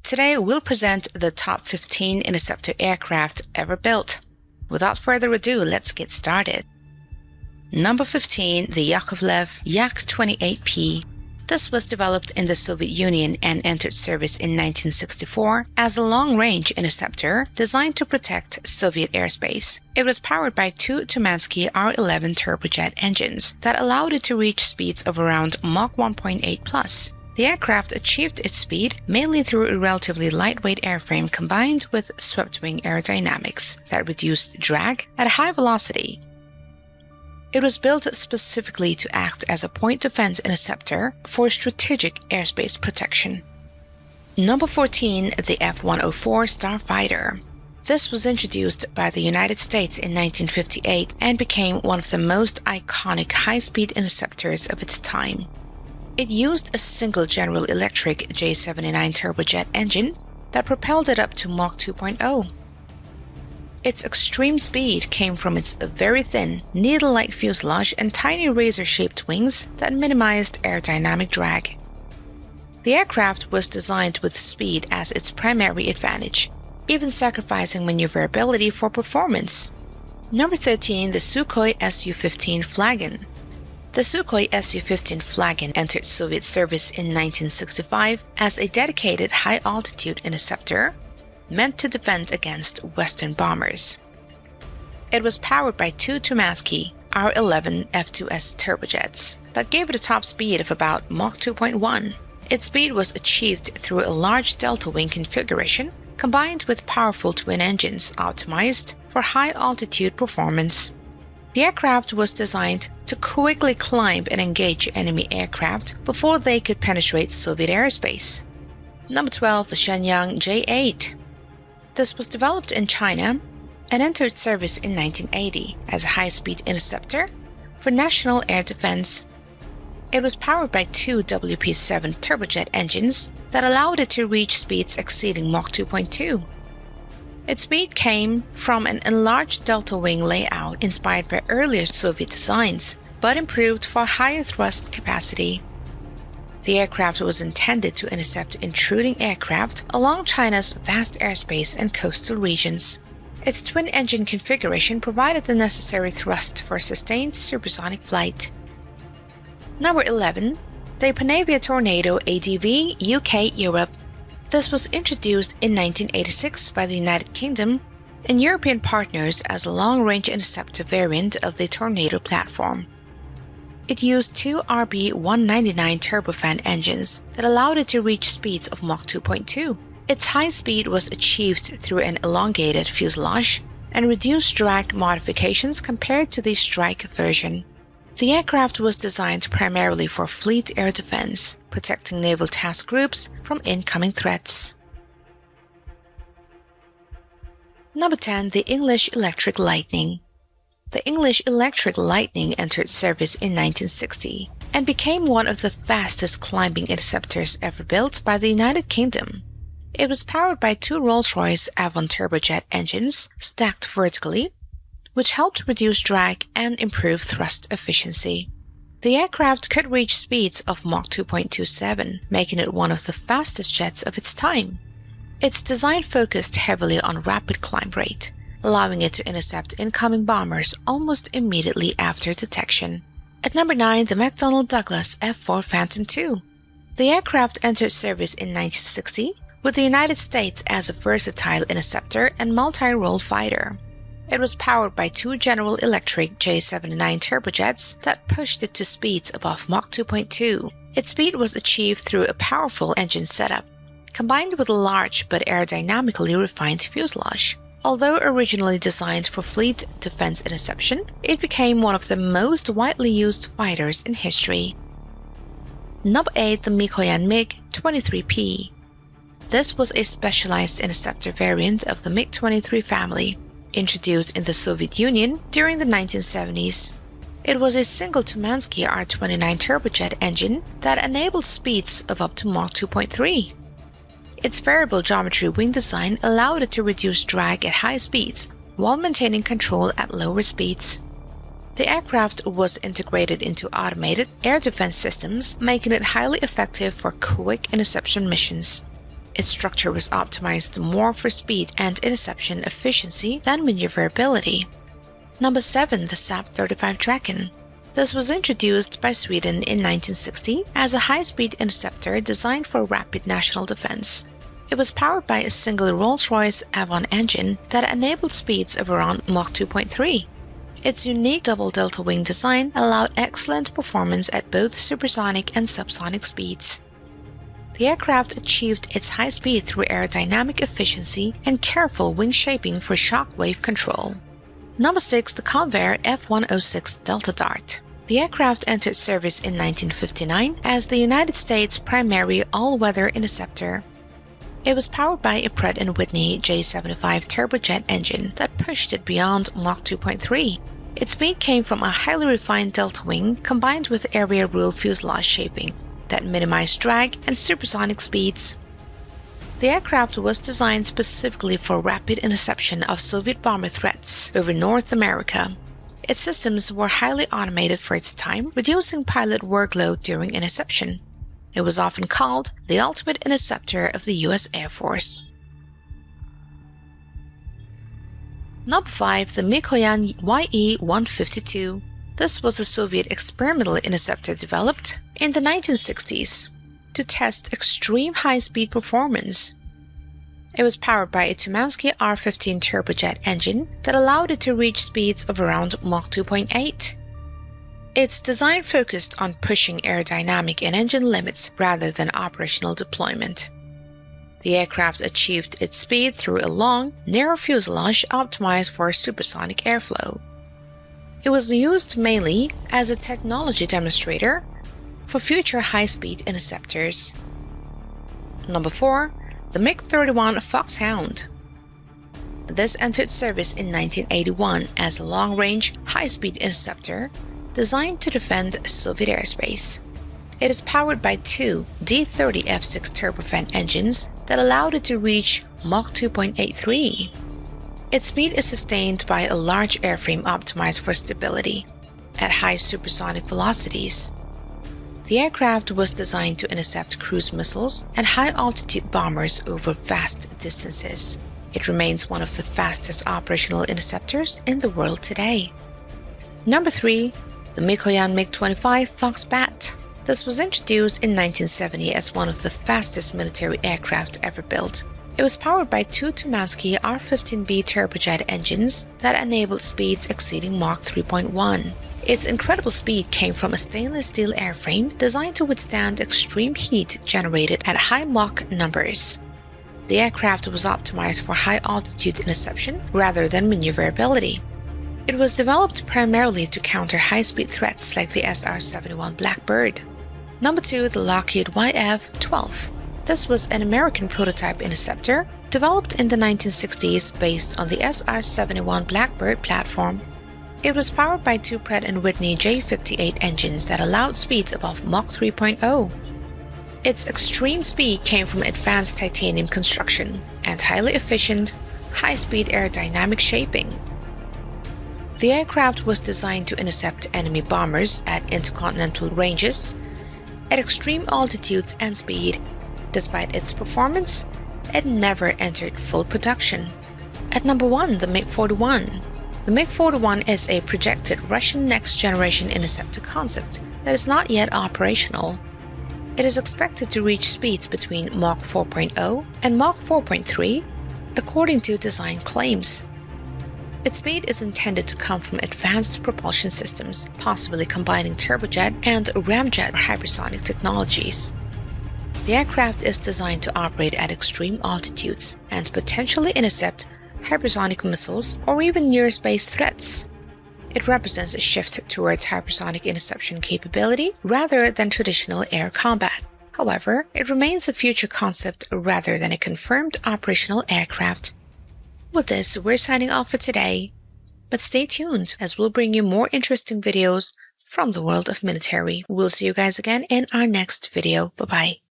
Today we'll present the top 15 interceptor aircraft ever built. Without further ado, let's get started. Number 15, the Yakovlev Yak-28P. This was developed in the Soviet Union and entered service in 1964 as a long-range interceptor designed to protect Soviet airspace. It was powered by two Tumansky R-11 turbojet engines that allowed it to reach speeds of around Mach 1.8+. The aircraft achieved its speed mainly through a relatively lightweight airframe combined with swept-wing aerodynamics that reduced drag at a high velocity. It was built specifically to act as a point defense interceptor for strategic airspace protection. Number 14, the F-104 Starfighter. This was introduced by the United States in 1958 and became one of the most iconic high-speed interceptors of its time. It used a single General Electric J79 turbojet engine that propelled it up to Mach 2.0. Its extreme speed came from its very thin, needle-like fuselage and tiny razor-shaped wings that minimized aerodynamic drag. The aircraft was designed with speed as its primary advantage, even sacrificing maneuverability for performance. Number 13, the Sukhoi Su-15 Flagon. The Sukhoi Su-15 Flagon entered Soviet service in 1965 as a dedicated high-altitude interceptor meant to defend against Western bombers. It was powered by two Tumansky R-11 F2S turbojets that gave it a top speed of about Mach 2.1. Its speed was achieved through a large delta-wing configuration combined with powerful twin engines optimized for high-altitude performance. The aircraft was designed to quickly climb and engage enemy aircraft before they could penetrate Soviet airspace. Number 12, the Shenyang J-8. This was developed in China and entered service in 1980 as a high-speed interceptor for national air defense. It was powered by two WP-7 turbojet engines that allowed it to reach speeds exceeding Mach 2.2. Its speed came from an enlarged delta-wing layout inspired by earlier Soviet designs, but improved for higher thrust capacity. The aircraft was intended to intercept intruding aircraft along China's vast airspace and coastal regions. Its twin-engine configuration provided the necessary thrust for sustained supersonic flight. Number 11, the Panavia Tornado ADV UK-Europe. This was introduced in 1986 by the United Kingdom and European partners as a long-range interceptor variant of the Tornado platform. It used two RB-199 turbofan engines that allowed it to reach speeds of Mach 2.2. Its high speed was achieved through an elongated fuselage and reduced drag modifications compared to the Strike version. The aircraft was designed primarily for fleet air defense, protecting naval task groups from incoming threats. Number 10, the English Electric Lightning. The English Electric Lightning entered service in 1960 and became one of the fastest climbing interceptors ever built by the United Kingdom. It was powered by two Rolls-Royce Avon turbojet engines stacked vertically, which helped reduce drag and improve thrust efficiency. The aircraft could reach speeds of Mach 2.27, making it one of the fastest jets of its time. Its design focused heavily on rapid climb rate, allowing it to intercept incoming bombers almost immediately after detection. At number 9, the McDonnell Douglas F-4 Phantom II. The aircraft entered service in 1960 with the United States as a versatile interceptor and multi-role fighter. It was powered by two General Electric J79 turbojets that pushed it to speeds above Mach 2.2. Its speed was achieved through a powerful engine setup, combined with a large but aerodynamically refined fuselage. Although originally designed for fleet defense interception, it became one of the most widely used fighters in history. Number 8, the Mikoyan MiG-23P. This was a specialized interceptor variant of the MiG-23 family, introduced in the Soviet Union during the 1970s. It was a single Tumansky R-29 turbojet engine that enabled speeds of up to Mach 2.3. Its variable geometry wing design allowed it to reduce drag at high speeds while maintaining control at lower speeds. The aircraft was integrated into automated air defense systems, making it highly effective for quick interception missions. Its structure was optimized more for speed and interception efficiency than maneuverability. Number 7. The Saab 35 Draken. This was introduced by Sweden in 1960 as a high-speed interceptor designed for rapid national defense. It was powered by a single Rolls-Royce Avon engine that enabled speeds of around Mach 2.3. Its unique double delta wing design allowed excellent performance at both supersonic and subsonic speeds. The aircraft achieved its high speed through aerodynamic efficiency and careful wing shaping for shock wave control. Number 6. The Convair F-106 Delta Dart. The aircraft entered service in 1959 as the United States' primary all-weather interceptor. It was powered by a Pratt & Whitney J75 turbojet engine that pushed it beyond Mach 2.3. Its speed came from a highly refined delta wing combined with area rule fuselage shaping that minimized drag and supersonic speeds. The aircraft was designed specifically for rapid interception of Soviet bomber threats over North America. Its systems were highly automated for its time, reducing pilot workload during interception. It was often called the ultimate interceptor of the U.S. Air Force. Number 5. The MiG-29 YF-12. This was a Soviet experimental interceptor developed in the 1960s to test extreme high-speed performance. It was powered by a Tumansky R-15 turbojet engine that allowed it to reach speeds of around Mach 2.8. Its design focused on pushing aerodynamic and engine limits rather than operational deployment. The aircraft achieved its speed through a long, narrow fuselage optimized for supersonic airflow. It was used mainly as a technology demonstrator for future high-speed interceptors. Number 4. The MiG-31 Foxhound. This entered service in 1981 as a long-range, high-speed interceptor designed to defend Soviet airspace. It is powered by two D-30 F6 turbofan engines that allowed it to reach Mach 2.83. Its speed is sustained by a large airframe optimized for stability at high supersonic velocities. The aircraft was designed to intercept cruise missiles and high-altitude bombers over vast distances. It remains one of the fastest operational interceptors in the world today. Number 3. The MiG-25 Foxbat. This was introduced in 1970 as one of the fastest military aircraft ever built. It was powered by two Tumansky R-15B turbojet engines that enabled speeds exceeding Mach 3.1. Its incredible speed came from a stainless steel airframe designed to withstand extreme heat generated at high Mach numbers. The aircraft was optimized for high-altitude interception rather than maneuverability. It was developed primarily to counter high-speed threats like the SR-71 Blackbird. Number 2. The Lockheed YF-12. This was an American prototype interceptor developed in the 1960s based on the SR-71 Blackbird platform. It was powered by two Pratt & Whitney J58 engines that allowed speeds above Mach 3.0. Its extreme speed came from advanced titanium construction and highly efficient, high-speed aerodynamic shaping. The aircraft was designed to intercept enemy bombers at intercontinental ranges, at extreme altitudes and speed. Despite its performance, it never entered full production. At number 1, the MiG-41. The MiG-41 is a projected Russian next-generation interceptor concept that is not yet operational. It is expected to reach speeds between Mach 4.0 and Mach 4.3, according to design claims. Its speed is intended to come from advanced propulsion systems, possibly combining turbojet and ramjet hypersonic technologies. The aircraft is designed to operate at extreme altitudes and potentially intercept hypersonic missiles or even near-space threats. It represents a shift towards hypersonic interception capability rather than traditional air combat. However, it remains a future concept rather than a confirmed operational aircraft. With this, we're signing off for today, but stay tuned as we'll bring you more interesting videos from the world of military. We'll see you guys again in our next video. Bye-bye.